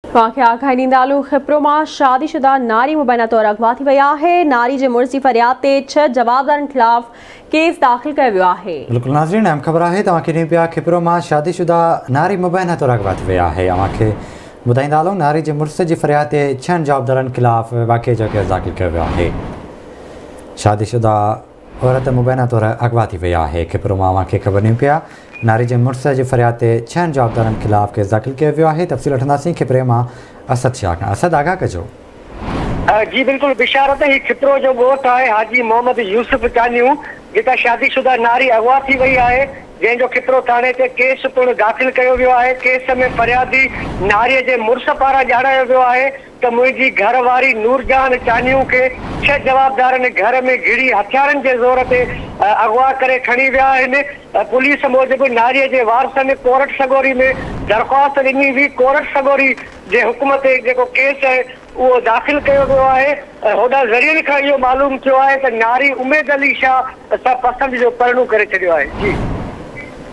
वाक़िआ खाई ॾींदालू खिपरो मां शादीशुदा नारी मुबैना तौर अगवा थी वई आहे। नारी जे मुड़िस जी फरियाद ते 6 जवाबदारनि खिलाफ़ केस दाख़िल कयो वियो आहे। बिल्कुल नाज़रीन, अहम ख़बर आहे तव्हांखे ॾियूं पिया खिपरो मां शादीशुदा नारी मुबैना तौर अगवा थी वई आहे। अव्हांखे ॿुधाईंदा हलूं, नारी जे मुड़िस जी फरियाद ते 6 जवाबदारनि खिलाफ़ वाक़िए जो केस दाख़िल कयो वियो आहे। शादीशुदा औरत मुबैना तौर अगवा थी वई आहे। खिपरो मां अव्हांखे ख़बर ॾियूं पिया, नारी जे मुड़िस जी फरियाद ते 6 जवाबदारनि खिलाफ़ केस दाख़िल कयो वियो आहे। तफ़सील वठंदासीं खिपरे मां असद शाह खां। असद, आगाह कजो। जी बिल्कुल बिशारत ही खिपरो जो ॻोठ आहे हाजी मोहम्मद यूसुफ चानियूं, जितां शादीशुदा नारी अगवा थी वई आहे, जंहिंजो खिपरो थाणे ते केस पिणु दाख़िल कयो वियो आहे। केस में फरियादी नारीअ जे मुड़िस पारां ॼाणायो वियो आहे त मुंहिंजी घरवारी नूरजहान चानियूं खे 6 जवाबदारनि घर में घिड़ी हथियारनि जे ज़ोर ते अगवा करे खणी विया आहिनि। पुलिस मूजिबि नारीअ जे वारसनि कोर्ट सगोरी में दरख़्वास्त ॾिनी हुई। कोर्ट सगोरी जे हुकुम ते जेको केस आहे उहो दाख़िल कयो वियो आहे। होॾा ज़रियनि खां इहो मालूम थियो आहे त नारी उमेद अली शाह सां पसंदि जो परणो करे छॾियो आहे। जी।